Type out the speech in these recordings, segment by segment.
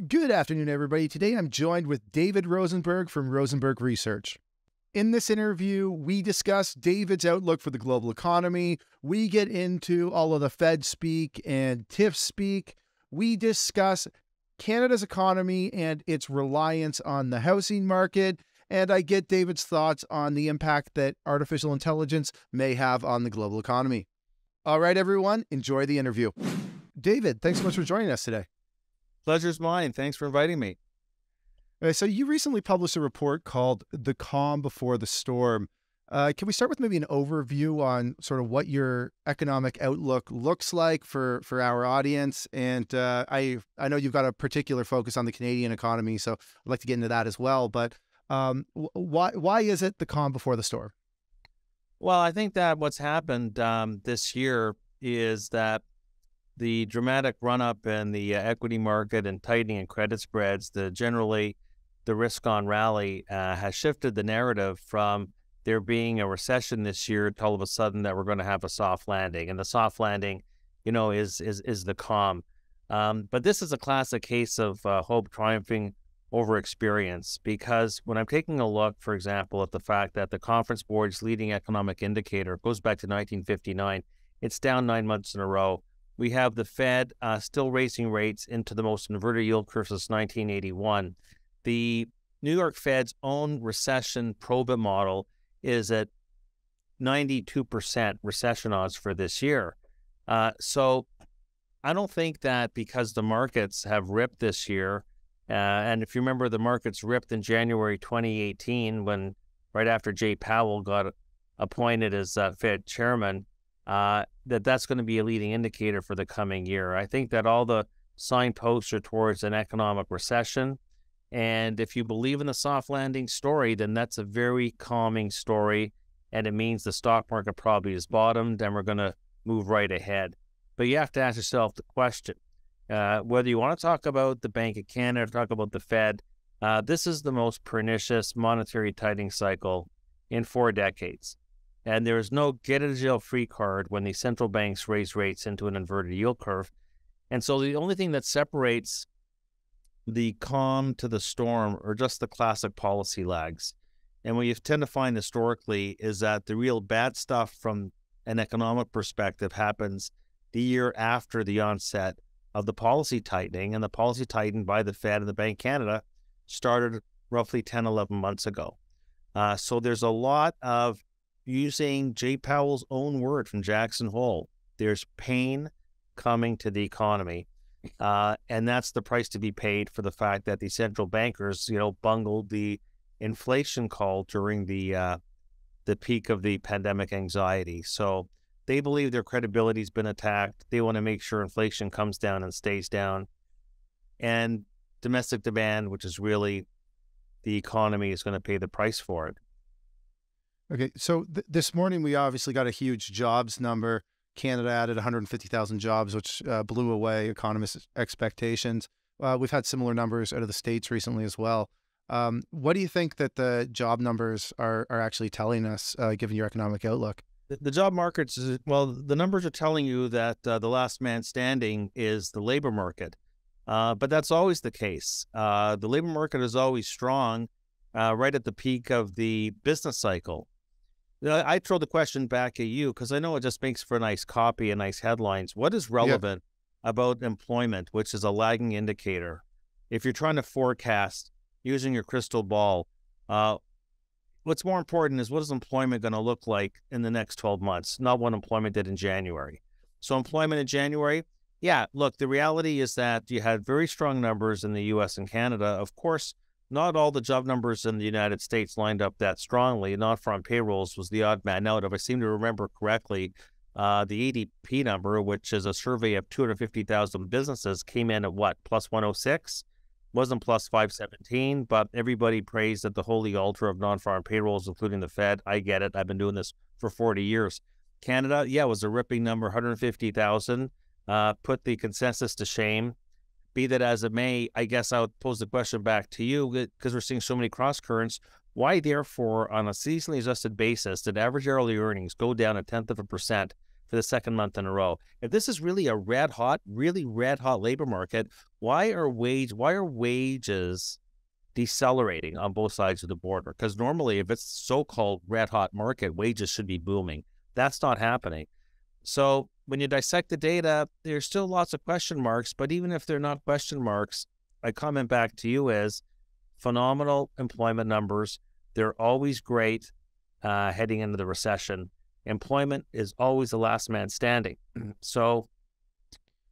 Good afternoon, everybody. Today I'm joined with David Rosenberg from Rosenberg Research. In this interview, we discuss David's outlook for the global economy. We get into all of the Fed speak and Tiff speak. We discuss Canada's economy and its reliance on the housing market. And I get David's thoughts on the impact that artificial intelligence may have on the global economy. All right, everyone, enjoy the interview. David, thanks so much for joining us today. Pleasure's mine. Thanks for inviting me. So you recently published a report called The Calm Before the Storm. Can we start with maybe an overview on sort of what your economic outlook looks like for our audience? And I know you've got a particular focus on the Canadian economy, so I'd like to get into that as well. But why is it the calm before the storm? Well, I think that what's happened this year is that the dramatic run-up in the equity market and tightening in credit spreads, generally the risk-on rally has shifted the narrative from there being a recession this year to all of a sudden that we're going to have a soft landing. And the soft landing, is the calm. But this is a classic case of hope triumphing over experience, because when I'm taking a look, for example, at the fact that the Conference Board's leading economic indicator goes back to 1959, it's down 9 months in a row. We have the Fed still raising rates into the most inverted yield curve since 1981. The New York Fed's own recession probe model is at 92% recession odds for this year. So I don't think that because the markets have ripped this year, and if you remember, the markets ripped in January 2018 when right after Jay Powell got appointed as Fed chairman, that's going to be a leading indicator for the coming year. I think that all the signposts are towards an economic recession. And if you believe in the soft landing story, then that's a very calming story. And it means the stock market probably is bottomed and we're going to move right ahead. But you have to ask yourself the question, whether you want to talk about the Bank of Canada or talk about the Fed, this is the most pernicious monetary tightening cycle in 4 decades. And there is no get-out-of-jail-free card when the central banks raise rates into an inverted yield curve. And so the only thing that separates the calm to the storm are just the classic policy lags. And what you tend to find historically is that the real bad stuff from an economic perspective happens the year after the onset of the policy tightening. And the policy tightening by the Fed and the Bank of Canada started roughly 10, 11 months ago. So there's a lot of, using Jay Powell's own word from Jackson Hole, there's pain coming to the economy. And that's the price to be paid for the fact that the central bankers, bungled the inflation call during the peak of the pandemic anxiety. So they believe their credibility has been attacked. They want to make sure inflation comes down and stays down. And domestic demand, which is really the economy, is going to pay the price for it. Okay, so this morning we obviously got a huge jobs number. Canada added 150,000 jobs, which blew away economists' expectations. We've had similar numbers out of the States recently as well. What do you think that the job numbers are actually telling us, given your economic outlook? The job markets, the numbers are telling you that the last man standing is the labor market. But that's always the case. The labor market is always strong right at the peak of the business cycle. I throw the question back at you because I know it just makes for a nice copy and nice headlines. What is relevant about employment, which is a lagging indicator? If you're trying to forecast using your crystal ball, what's more important is what is employment going to look like in the next 12 months, not what employment did in January. So employment in January, look, the reality is that you had very strong numbers in the U.S. and Canada. Of course, not all the job numbers in the United States lined up that strongly. Non-farm payrolls was the odd man out. If I seem to remember correctly, the ADP number, which is a survey of 250,000 businesses, came in at what, plus 106? Wasn't plus 517, but everybody praised at the holy altar of non-farm payrolls, including the Fed. I get it. I've been doing this for 40 years. Canada, was a ripping number, 150,000, put the consensus to shame. Be that as it may, I guess I would pose the question back to you, because we're seeing so many cross currents. Why, therefore, on a seasonally adjusted basis, did average hourly earnings go down 0.1% for the second month in a row. If this is really a really red hot labor market, why are wages decelerating on both sides of the border? Because normally, if it's so-called red hot market, wages should be booming. That's not happening. So when you dissect the data, there's still lots of question marks, but even if they're not question marks, my comment back to you is phenomenal employment numbers. They're always great heading into the recession. Employment is always the last man standing. So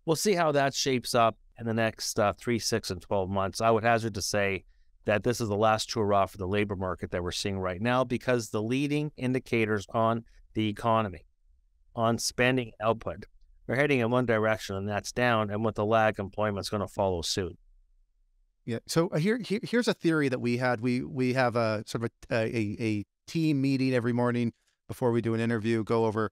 we'll see how that shapes up in the next 3, 6, and 12 months. I would hazard to say that this is the last hurrah for the labor market that we're seeing right now, because the leading indicators on the economy, on spending output, are heading in one direction, and that's down, and with the lag, employment's going to follow suit. Yeah. So here's a theory that we had. We have a sort of a team meeting every morning before we do an interview, go over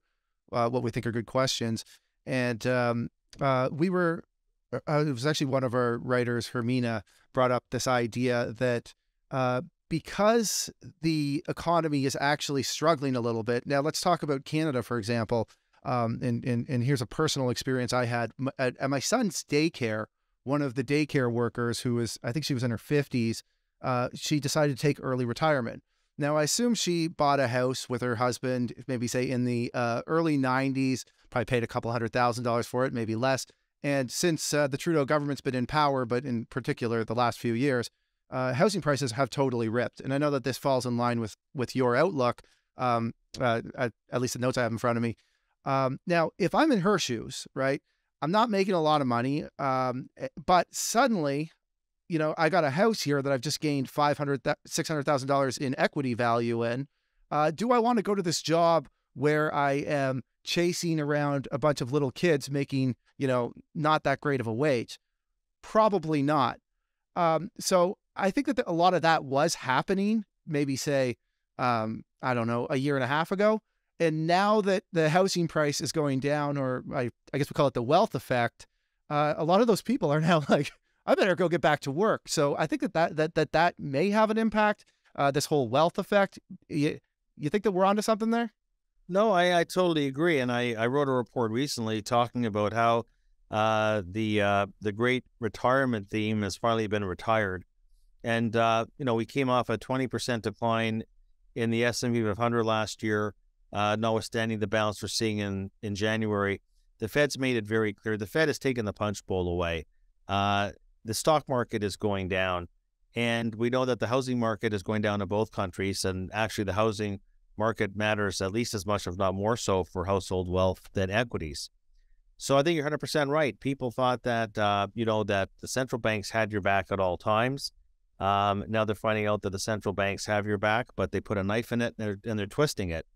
what we think are good questions. And it was actually one of our writers, Hermina, brought up this idea that because the economy is actually struggling a little bit. Now, let's talk about Canada, for example. And here's a personal experience I had at my son's daycare. One of the daycare workers, I think she was in her 50s, she decided to take early retirement. Now, I assume she bought a house with her husband, maybe say in the early 90s, probably paid a couple $100,000 for it, maybe less. And since the Trudeau government's been in power, but in particular the last few years, housing prices have totally ripped. And I know that this falls in line with your outlook, at least the notes I have in front of me. Now, if I'm in her shoes, right, I'm not making a lot of money, but suddenly, I got a house here that I've just gained $600,000 in equity value in. Do I want to go to this job where I am chasing around a bunch of little kids making, not that great of a wage? Probably not. So I think that a lot of that was happening, maybe say, I don't know, a year and a half ago. And now that the housing price is going down, or I guess we call it the wealth effect, a lot of those people are now like, I better go get back to work. So I think that may have an impact, this whole wealth effect. You think that we're onto something there? No, I totally agree. And I wrote a report recently talking about how the great retirement theme has finally been retired. And, we came off a 20% decline in the S&P 500 last year, notwithstanding the bounce we're seeing in January. The Fed's made it very clear. The Fed has taken the punch bowl away. The stock market is going down, and we know that the housing market is going down in both countries, and actually the housing market matters at least as much, if not more so, for household wealth than equities. So I think you're 100% right. People thought that, that the central banks had your back at all times. Now they're finding out that the central banks have your back, but they put a knife in it and they're twisting it.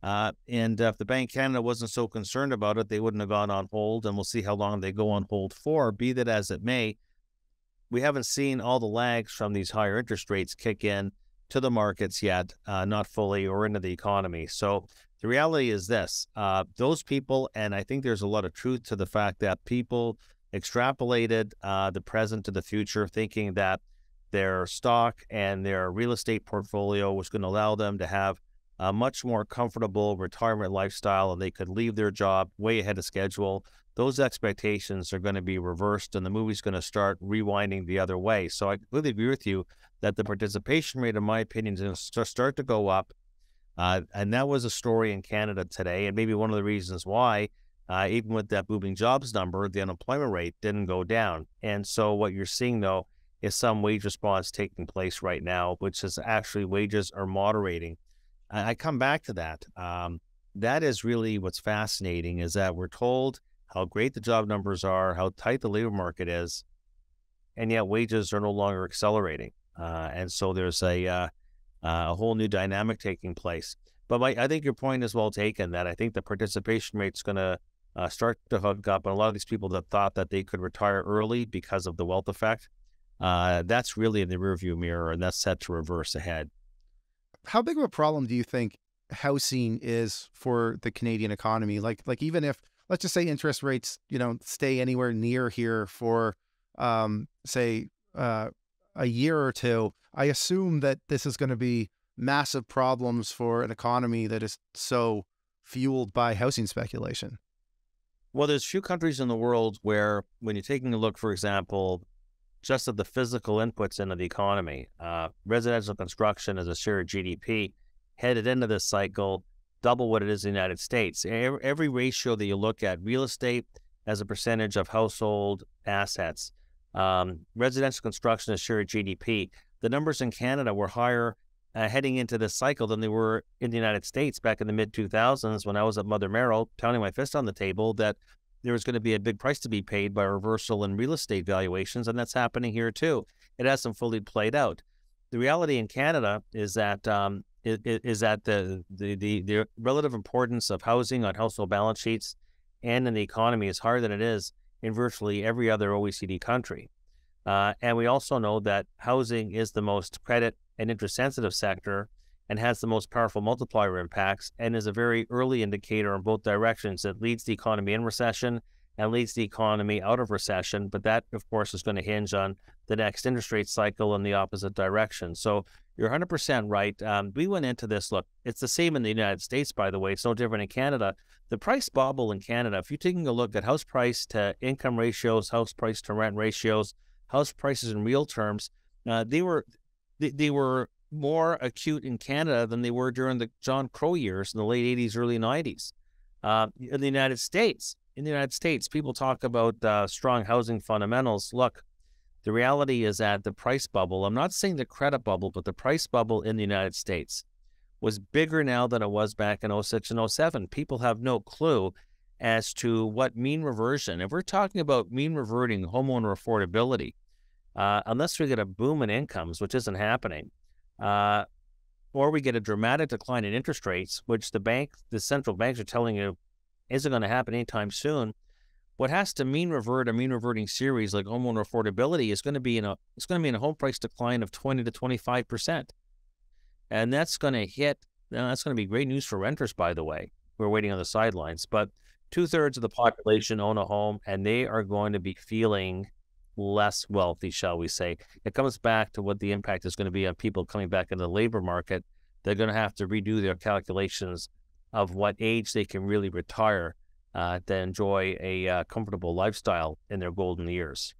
And if the Bank of Canada wasn't so concerned about it, they wouldn't have gone on hold, and we'll see how long they go on hold for. Be that as it may, we haven't seen all the lags from these higher interest rates kick in to the markets yet, not fully, or into the economy. So the reality is this, those people, and I think there's a lot of truth to the fact that people extrapolated the present to the future, thinking that their stock and their real estate portfolio was going to allow them to have a much more comfortable retirement lifestyle, and they could leave their job way ahead of schedule. Those expectations are going to be reversed, and the movie's going to start rewinding the other way. So I completely agree with you that the participation rate, in my opinion, is going to start to go up. And that was a story in Canada today, and maybe one of the reasons why, even with that booming jobs number, the unemployment rate didn't go down. And so what you're seeing, though, is some wage response taking place right now, which is actually wages are moderating. I come back to that. That is really what's fascinating, is that we're told how great the job numbers are, how tight the labor market is, and yet wages are no longer accelerating. And so there's a whole new dynamic taking place. But I think your point is well taken, that I think the participation rate's going to start to hook up. And a lot of these people that thought that they could retire early because of the wealth effect, that's really in the rearview mirror, and that's set to reverse ahead. How big of a problem do you think housing is for the Canadian economy? Like even if, let's just say, interest rates, stay anywhere near here for, say, a year or two, I assume that this is going to be massive problems for an economy that is so fueled by housing speculation? Well, there's few countries in the world where, when you're taking a look, for example, just at the physical inputs into the economy, residential construction as a share of GDP headed into this cycle double what it is in the United States. Every ratio that you look at, real estate as a percentage of household assets, residential construction as a share of GDP, the numbers in Canada were higher heading into this cycle than they were in the United States back in the mid-2000s when I was at Mother Merrill pounding my fist on the table that there was going to be a big price to be paid by reversal in real estate valuations, and that's happening here too. It hasn't fully played out. The reality in Canada is that the relative importance of housing on household balance sheets and in the economy is higher than it is in virtually every other OECD country. And we also know that housing is the most credit and interest-sensitive sector and has the most powerful multiplier impacts and is a very early indicator in both directions. It leads the economy in recession and leads the economy out of recession. But that, of course, is going to hinge on the next interest rate cycle in the opposite direction. So you're 100% right. We went into this, look, it's the same in the United States, by the way. It's no different in Canada. The price bubble in Canada, if you're taking a look at house price to income ratios, house price to rent ratios, house prices in real terms, they were more acute in Canada than they were during the John Crow years in the late 80s, early 90s. In the United States, people talk about strong housing fundamentals. Look, the reality is that the price bubble, I'm not saying the credit bubble, but the price bubble in the United States was bigger now than it was back in 06 and 07. People have no clue as to what mean reversion. If we're talking about mean reverting homeowner affordability, unless we get a boom in incomes, which isn't happening, or we get a dramatic decline in interest rates, which the central banks are telling you isn't going to happen anytime soon. What has to mean revert a mean reverting series like homeowner affordability is going to be in a home price decline of 20 to 25%, and that's going to that's going to be great news for renters. By the way, we're waiting on the sidelines, but 2/3 of the population own a home, and they are going to be feeling less wealthy, shall we say. It comes back to what the impact is going to be on people coming back into the labor market. They're going to have to redo their calculations of what age they can really retire to enjoy a comfortable lifestyle in their golden years.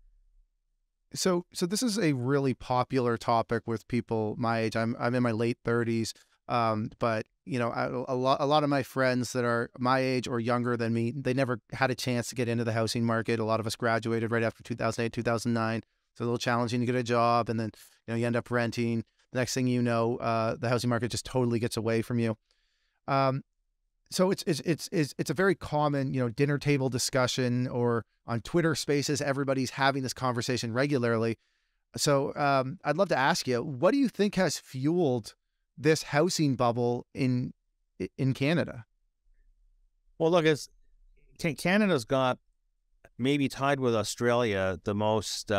So this is a really popular topic with people my age. I'm in my late 30s, but a lot of my friends that are my age or younger than me, they never had a chance to get into the housing market. A lot of us graduated right after 2008, 2009. So a little challenging to get a job, and then you end up renting. The next thing you know, the housing market just totally gets away from you. So it's a very common, dinner table discussion, or on Twitter Spaces, everybody's having this conversation regularly. So I'd love to ask you, what do you think has fueled this housing bubble in Canada? Well, look, Canada's got, maybe tied with Australia, the most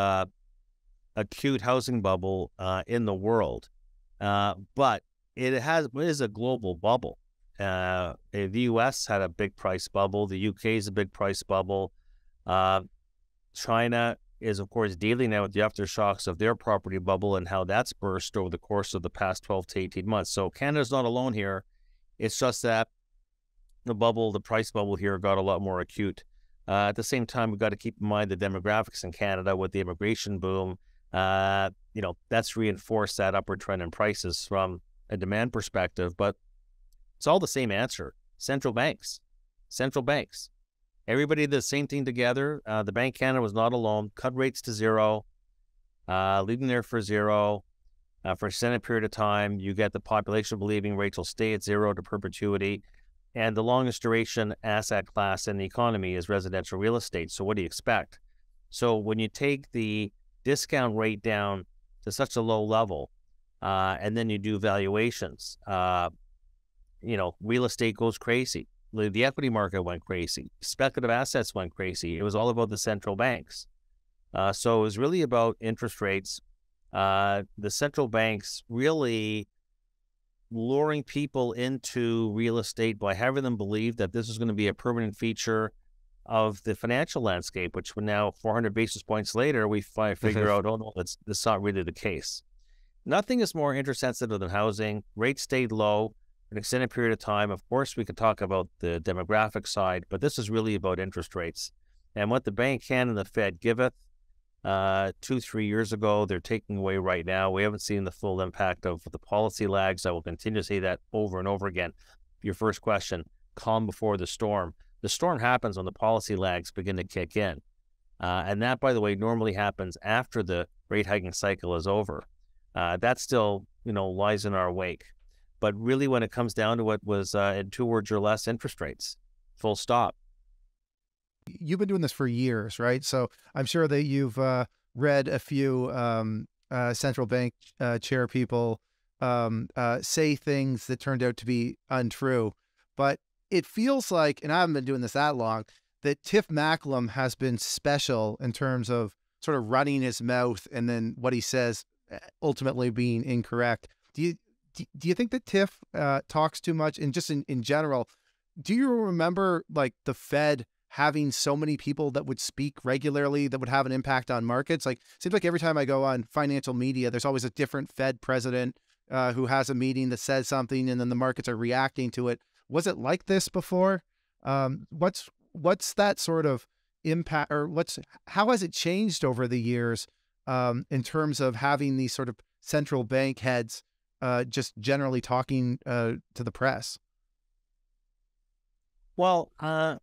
acute housing bubble in the world, but it is a global bubble. The U.S. had a big price bubble. The U.K. is a big price bubble. China is, of course, dealing now with the aftershocks of their property bubble and how that's burst over the course of the past 12 to 18 months. So Canada's not alone here. It's just that the price bubble here got a lot more acute. At the same time, we've got to keep in mind the demographics in Canada with the immigration boom. That's reinforced that upward trend in prices from a demand perspective. But it's all the same answer. Central banks. Everybody did the same thing together. The Bank of Canada was not alone. Cut rates to zero, leaving there for zero for an extended period of time. You get the population believing rates will stay at zero to perpetuity. And the longest duration asset class in the economy is residential real estate. So what do you expect? So when you take the discount rate down to such a low level, and then you do valuations, real estate goes crazy. The equity market went crazy. Speculative assets went crazy. It was all about the central banks. So it was really about interest rates. The central banks really luring people into real estate by having them believe that this is going to be a permanent feature of the financial landscape, which now 400 basis points later, we figure out, oh no, that's not really the case. Nothing is more interest sensitive than housing. Rates stayed low. an extended period of time. Of course, we could talk about the demographic side, but this is really about interest rates. And what the bank can and the Fed giveth 2-3 years ago, they're taking away right now. We haven't seen the full impact of the policy lags. I will continue to say that over and over again. Your first question, calm before the storm. The storm happens when the policy lags begin to kick in. And that, by the way, normally happens after the rate hiking cycle is over. That still, lies in our wake. But really, when it comes down to it, was in 2 words or less, interest rates, full stop. You've been doing this for years, right? So I'm sure that you've read a few central bank chair people say things that turned out to be untrue. But it feels like, and I haven't been doing this that long, that Tiff Macklem has been special in terms of sort of running his mouth and then what he says ultimately being incorrect. Do you think that Tiff talks too much? And just in general, do you remember like the Fed having so many people that would speak regularly that would have an impact on markets? Like, it seems like every time I go on financial media, there's always a different Fed president who has a meeting that says something and then the markets are reacting to it. Was it like this before? What's that sort of impact, or how has it changed over the years in terms of having these sort of central bank heads just generally talking to the press? Well, I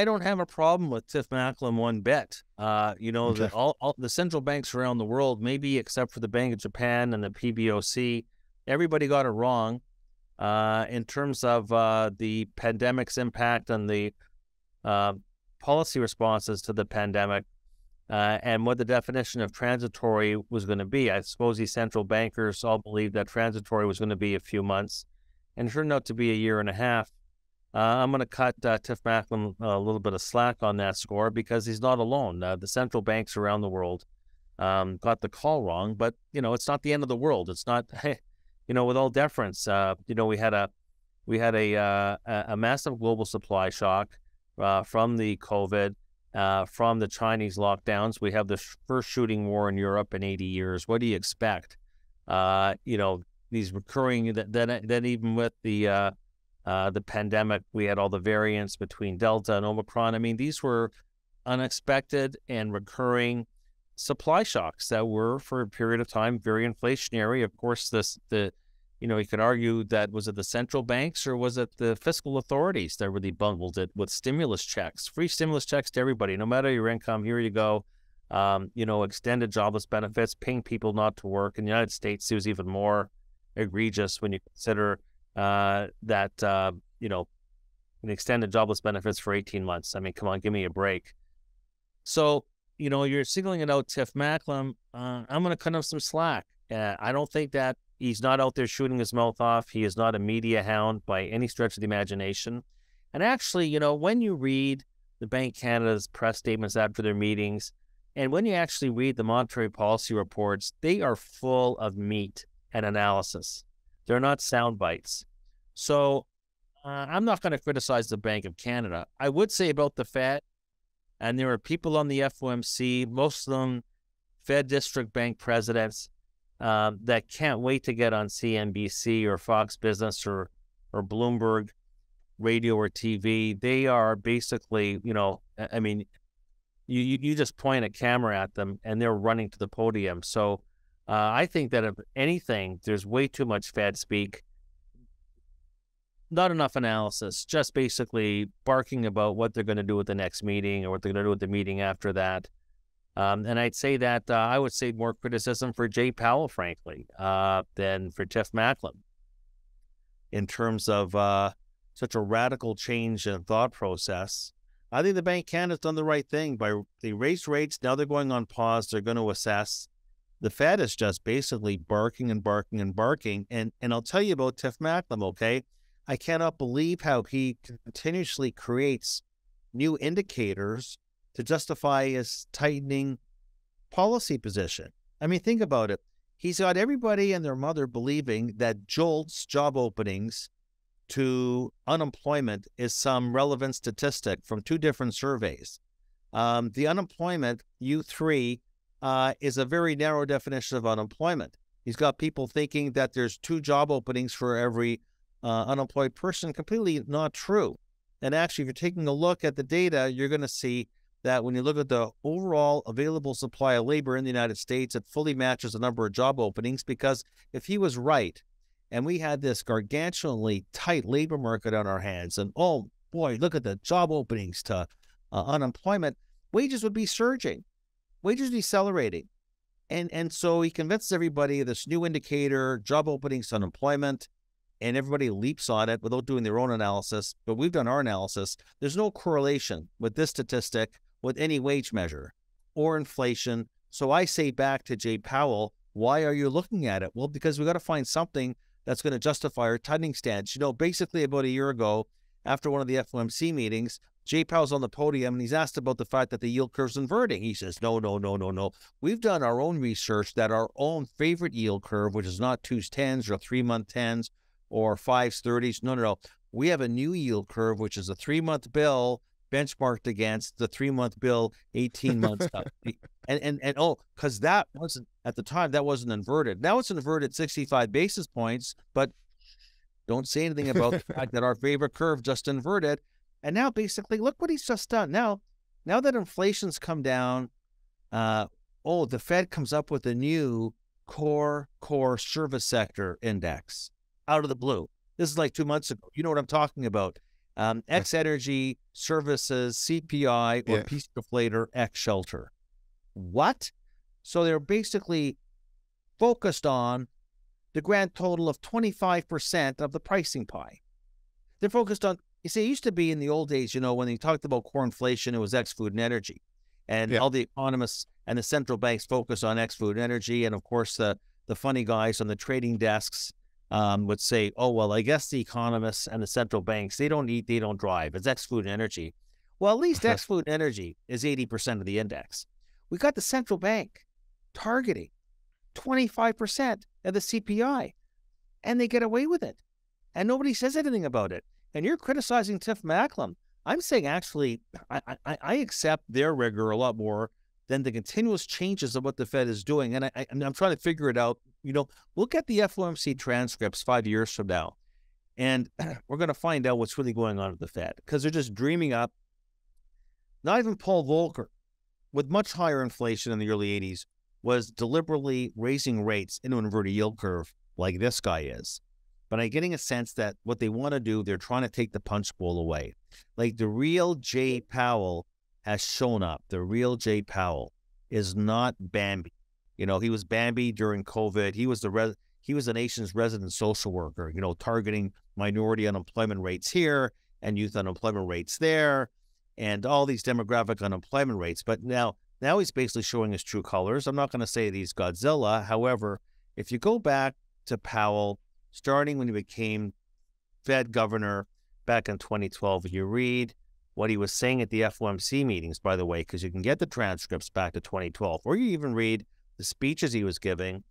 don't have a problem with Tiff Macklem one bit. Okay. That all the central banks around the world, maybe except for the Bank of Japan and the PBOC, everybody got it wrong in terms of the pandemic's impact on the policy responses to the pandemic and what the definition of transitory was going to be. I suppose these central bankers all believed that transitory was going to be a few months, and it turned out to be a year and a half. I'm going to cut Tiff Macklem a little bit of slack on that score because he's not alone. The central banks around the world got the call wrong, but it's not the end of the world. It's not, with all deference. We had a massive global supply shock from the COVID, from the Chinese lockdowns. We have the first shooting war in Europe in 80 years. What do you expect? These recurring. Then even with the pandemic, we had all the variants between Delta and Omicron. I mean, these were unexpected and recurring supply shocks that were, for a period of time, very inflationary. Of course, you could argue that was it the central banks or was it the fiscal authorities that really bungled it with stimulus checks, free stimulus checks to everybody, no matter your income. Here you go. Extended jobless benefits, paying people not to work. In the United States, it was even more egregious when you consider an extended jobless benefits for 18 months. I mean, come on, give me a break. So, you're singling it out, Tiff Macklem. I'm going to cut him some slack. I don't think that he's not out there shooting his mouth off. He is not a media hound by any stretch of the imagination. And actually, when you read the Bank of Canada's press statements after their meetings, and when you actually read the monetary policy reports, they are full of meat and analysis. They're not sound bites. So I'm not going to criticize the Bank of Canada. I would say about the Fed, and there are people on the FOMC, most of them Fed district bank presidents, that can't wait to get on CNBC or Fox Business or Bloomberg radio or TV. They are basically, you just point a camera at them and they're running to the podium. So I think that if anything, there's way too much Fed speak, not enough analysis, just basically barking about what they're going to do with the next meeting or what they're going to do with the meeting after that. And I'd say that I would say more criticism for Jay Powell, frankly, than for Tiff Macklem in terms of such a radical change in thought process. I think the Bank of Canada's done the right thing. They raised rates, now they're going on pause, they're going to assess. The Fed is just basically barking and barking and barking. And I'll tell you about Tiff Macklem, okay? I cannot believe how he continuously creates new indicators to justify his tightening policy position. I mean, think about it. He's got everybody and their mother believing that JOLTS, job openings, to unemployment is some relevant statistic from 2 different surveys. The unemployment, U3, is a very narrow definition of unemployment. He's got people thinking that there's 2 job openings for every unemployed person, completely not true. And actually, if you're taking a look at the data, you're going to see that when you look at the overall available supply of labor in the United States, it fully matches the number of job openings, because if he was right and we had this gargantuanly tight labor market on our hands, and oh boy, look at the job openings to unemployment, wages would be surging, wages decelerating. And so he convinces everybody of this new indicator, job openings to unemployment, and everybody leaps on it without doing their own analysis. But we've done our analysis. There's no correlation with this statistic with any wage measure or inflation. So I say back to Jay Powell, why are you looking at it? Well, because we got to find something that's going to justify our tightening stance. You know, basically about a year ago, after one of the FOMC meetings, Jay Powell's on the podium and he's asked about the fact that the yield curve's inverting. He says, no. We've done our own research that our own favorite yield curve, which is not 2s 10s or 3-month 10s or 5s 30s. No. We have a new yield curve, which is a 3-month bill benchmarked against the 3-month bill, 18 months. Because that wasn't, at the time, that wasn't inverted. Now it's inverted 65 basis points, but don't say anything about the fact that our favorite curve just inverted. And now basically, look what he's just done. Now that inflation's come down, the Fed comes up with a new core service sector index out of the blue. This is like 2 months ago. You know what I'm talking about. X energy, services, CPI, or piece deflator, X shelter. What? So they're basically focused on the grand total of 25% of the pricing pie. They're focused on, you see, it used to be in the old days, you know, when they talked about core inflation, it was X food and energy. And all the economists and the central banks focus on X food and energy. And of course, the funny guys on the trading desks would say, oh, well, I guess the economists and the central banks, they don't eat, they don't drive. It's X food and energy. Well, at least X food and energy is 80% of the index. We got the central bank targeting 25% of the CPI, and they get away with it. And nobody says anything about it. And you're criticizing Tiff Macklem. I'm saying, actually, I accept their rigor a lot more than the continuous changes of what the Fed is doing. And I'm trying to figure it out. You know, we'll get the FOMC transcripts 5 years from now, and we're going to find out what's really going on with the Fed, because they're just dreaming up. Not even Paul Volcker, with much higher inflation in the early 80s, was deliberately raising rates into an inverted yield curve like this guy is. But I'm getting a sense that what they want to do, they're trying to take the punch bowl away. Like the real Jay Powell has shown up. The real Jay Powell is not Bambi. You know, he was Bambi during COVID. He was the nation's resident social worker, you know, targeting minority unemployment rates here and youth unemployment rates there and all these demographic unemployment rates. But now he's basically showing his true colors. I'm not going to say that he's Godzilla. However, if you go back to Powell, starting when he became Fed governor back in 2012, you read what he was saying at the FOMC meetings, by the way, because you can get the transcripts back to 2012, or you even read the speeches he was giving.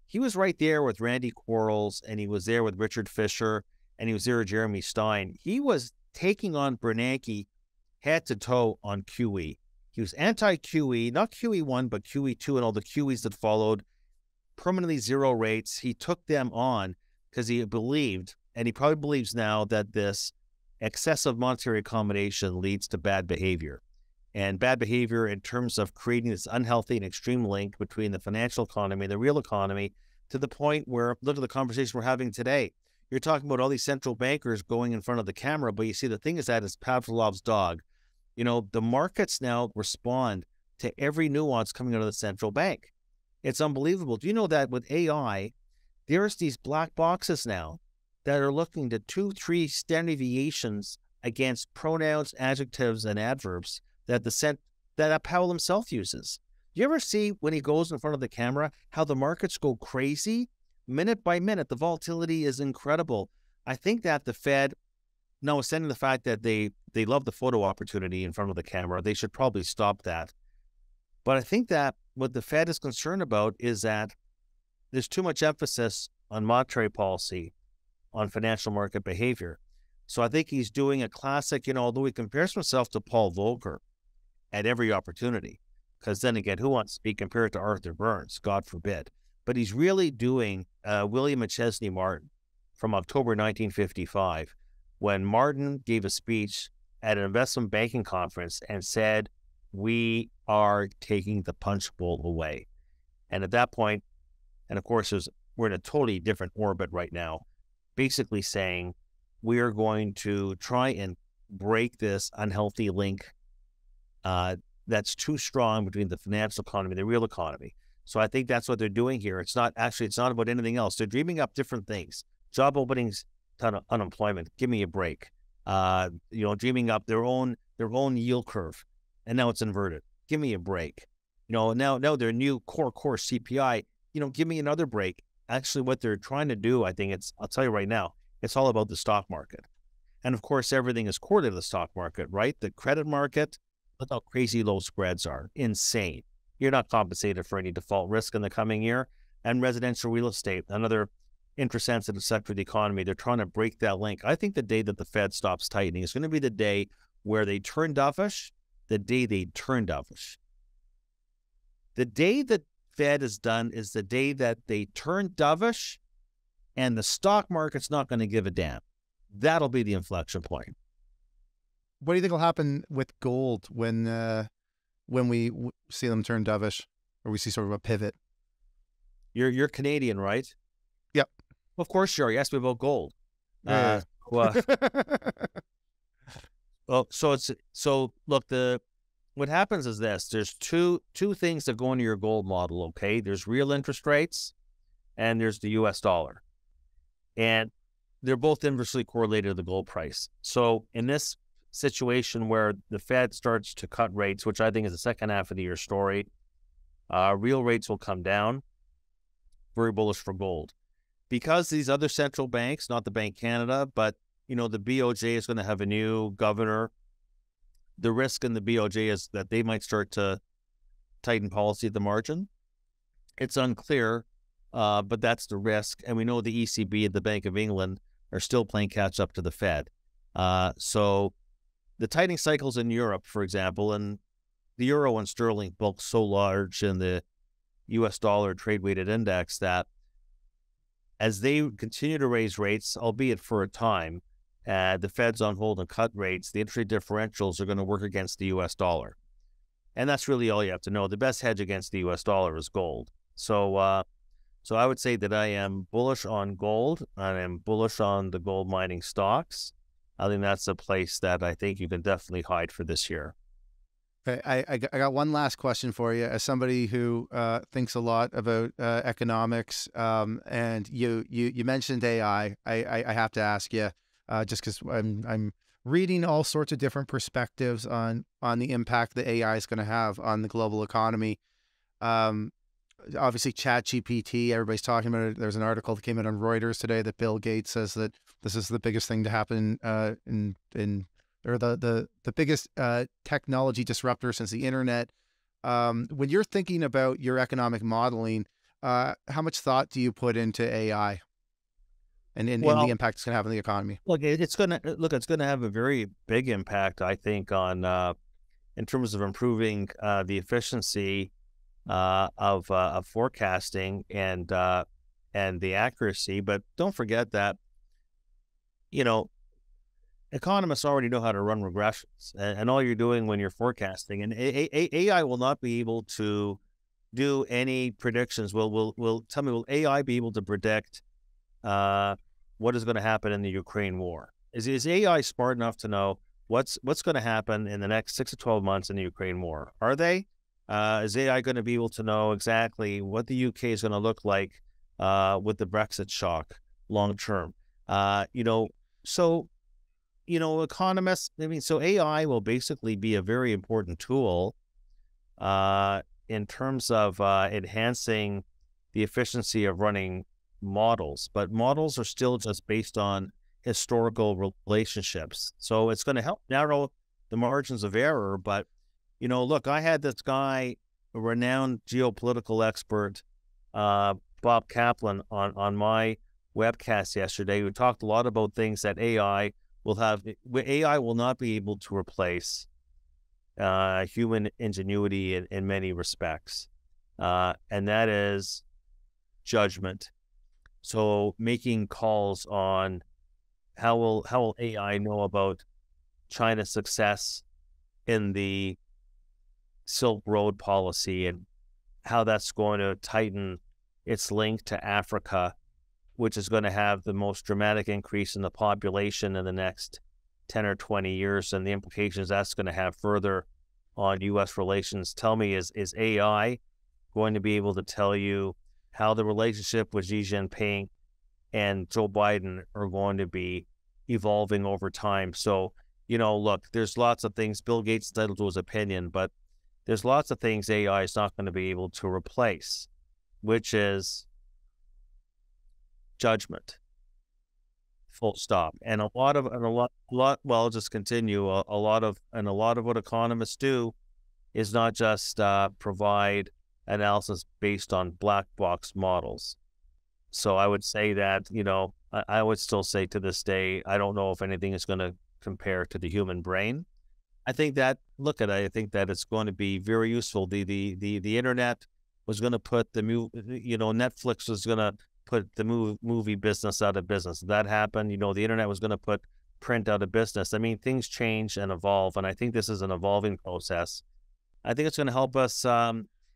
He was right there with Randy Quarles, and he was there with Richard Fisher, and he was there with Jeremy Stein. He was taking on Bernanke head to toe on QE. He was anti-QE, not QE1, but QE2 and all the QEs that followed, permanently zero rates. He took them on because he believed, and he probably believes now, that this excessive monetary accommodation leads to bad behavior. And bad behavior in terms of creating this unhealthy and extreme link between the financial economy and the real economy, to the point where, look at the conversation we're having today. You're talking about all these central bankers going in front of the camera, but you see, the thing is that it's Pavlov's dog. You know, the markets now respond to every nuance coming out of the central bank. It's unbelievable. Do you know that with AI, there's these black boxes now that are looking to 2-3 standard deviations against pronouns, adjectives, and adverbs that Powell himself uses. Do you ever see, when he goes in front of the camera, how the markets go crazy? Minute by minute, the volatility is incredible. I think that the Fed, notwithstanding the fact that they love the photo opportunity in front of the camera, they should probably stop that. But I think that what the Fed is concerned about is that there's too much emphasis on monetary policy, on financial market behavior. So I think he's doing a classic, you know, although he compares himself to Paul Volcker at every opportunity, because then again, who wants to be compared to Arthur Burns? God forbid. But he's really doing William McChesney Martin from October 1955, when Martin gave a speech at an investment banking conference and said, "We are taking the punch bowl away." And at that point, and of course, we're in a totally different orbit right now, basically saying we are going to try and break this unhealthy link that's too strong between the financial economy and the real economy. So I think that's what they're doing here. It's not about anything else. They're dreaming up different things: job openings, ton of unemployment. Give me a break. Dreaming up their own yield curve, and now it's inverted. Give me a break. Now their new core CPI. Give me another break. Actually, what they're trying to do, I think I'll tell you right now, it's all about the stock market. And of course, everything is correlated to the stock market, right? The credit market, look how crazy low spreads are. Insane. You're not compensated for any default risk in the coming year. And residential real estate, another interest-sensitive sector of the economy, they're trying to break that link. I think the day that the Fed stops tightening is going to be the day where they turn dovish, the day they turn dovish. The day that Fed is done is the day that they turn dovish and the stock market's not going to give a damn. That'll be the inflection point. What do you think will happen with gold when we see them turn dovish, or we see sort of a pivot? You're Canadian, right? Yep. Of course you are. You asked me about gold. Yeah. Well, look, what happens is this: there's two things that go into your gold model. Okay, there's real interest rates, and there's the U.S. dollar, and they're both inversely correlated to the gold price. So in this situation where the Fed starts to cut rates, which I think is the second half of the year story, real rates will come down. Very bullish for gold. Because these other central banks, not the Bank Canada, but the BOJ is going to have a new governor. The risk in the BOJ is that they might start to tighten policy at the margin. It's unclear, but that's the risk. And we know the ECB and the Bank of England are still playing catch up to the Fed. So the tightening cycles in Europe, for example, and the euro and sterling bulk so large in the U.S. dollar trade-weighted index that as they continue to raise rates, albeit for a time, the Fed's on hold and cut rates, the interest rate differentials are going to work against the U.S. dollar. And that's really all you have to know. The best hedge against the U.S. dollar is gold. So I would say that I am bullish on gold. I am bullish on the gold mining stocks. I think that's a place that I think you can definitely hide for this year. Okay, I got one last question for you. As somebody who thinks a lot about economics, and you mentioned AI, I have to ask you, just because I'm reading all sorts of different perspectives on the impact that AI is going to have on the global economy. Obviously, ChatGPT, everybody's talking about it. There's an article that came out on Reuters today that Bill Gates says that this is the biggest thing to happen or the biggest technology disruptor since the internet. When you're thinking about your economic modeling, how much thought do you put into AI and in the impact it's going to have on the economy? Look, it's going to have a very big impact, I think, on in terms of improving the efficiency of forecasting and the accuracy. But don't forget that, economists already know how to run regressions, and all you're doing when you're forecasting, and AI will not be able to do any predictions. Will tell me, will AI be able to predict what is going to happen in the Ukraine war? Is AI smart enough to know what's going to happen in the next 6 to 12 months in the Ukraine war? Are they? Is AI going to be able to know exactly what the UK is going to look like with the Brexit shock long term? Economists, so AI will basically be a very important tool in terms of enhancing the efficiency of running models. But models are still just based on historical relationships. So it's going to help narrow the margins of error. But, look, I had this guy, a renowned geopolitical expert, Bob Kaplan, on my webcast yesterday, who talked a lot about things that AI will not be able to replace human ingenuity in many respects, and that is judgment, So making calls on how will AI know about China's success in the Silk Road policy and how that's going to tighten its link to Africa, which is going to have the most dramatic increase in the population in the next 10 or 20 years, and the implications that's going to have further on U.S. relations. Tell me, is AI going to be able to tell you how the relationship with Xi Jinping and Joe Biden are going to be evolving over time? So, look, there's lots of things. Bill Gates is entitled to his opinion, but there's lots of things AI is not going to be able to replace, which is judgment. Full stop. And a lot, well, I'll just continue. A lot of what economists do is not just provide analysis based on black box models. So I would say that, I would still say to this day, I don't know if anything is going to compare to the human brain. I think that it's going to be very useful. The internet was going to put Netflix was going to put the movie business out of business. That happened. The internet was going to put print out of business. I mean, things change and evolve, and I think this is an evolving process. I think it's going to help us.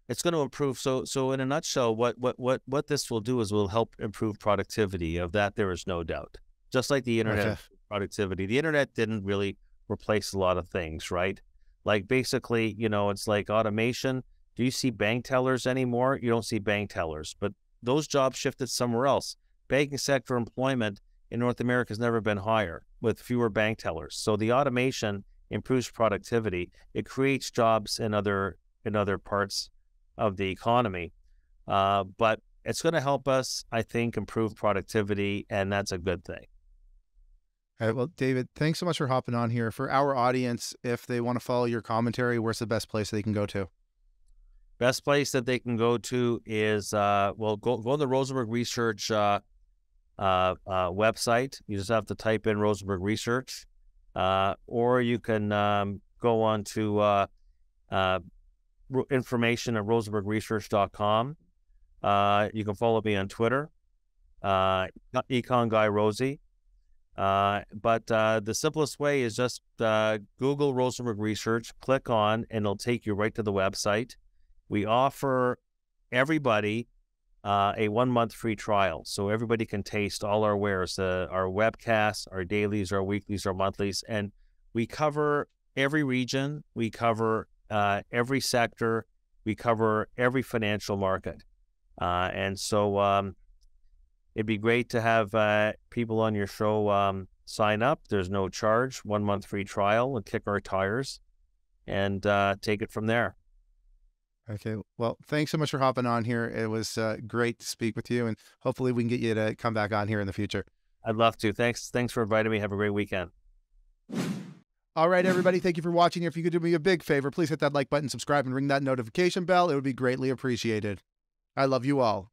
It's going to improve. So in a nutshell, what this will do is will help improve productivity. Of that, there is no doubt. Just like the internet, Okay. productivity. The internet didn't really replace a lot of things, right? Like basically, it's like automation. Do you see bank tellers anymore? You don't see bank tellers, but those jobs shifted somewhere else. Banking sector employment in North America has never been higher with fewer bank tellers. So the automation improves productivity. It creates jobs in other parts of the economy. But it's going to help us, I think, improve productivity, and that's a good thing. All right. Well, David, thanks so much for hopping on here. For our audience, if they want to follow your commentary, where's the best place they can go to? Best place that they can go to is, go to the Rosenberg Research website. You just have to type in Rosenberg Research, or you can go on to information at rosenbergresearch.com. You can follow me on Twitter, Econ Guy Rosie. But the simplest way is just Google Rosenberg Research, click on, and it'll take you right to the website. We offer everybody a 1-month free trial, so everybody can taste all our wares, our webcasts, our dailies, our weeklies, our monthlies, and we cover every region, we cover every sector, we cover every financial market, and so it'd be great to have people on your show sign up. There's no charge, 1-month free trial, and kick our tires, and take it from there. Okay. Well, thanks so much for hopping on here. It was great to speak with you, and hopefully we can get you to come back on here in the future. I'd love to. Thanks for inviting me. Have a great weekend. All right, everybody. Thank you for watching. If you could do me a big favor, please hit that like button, subscribe, and ring that notification bell. It would be greatly appreciated. I love you all.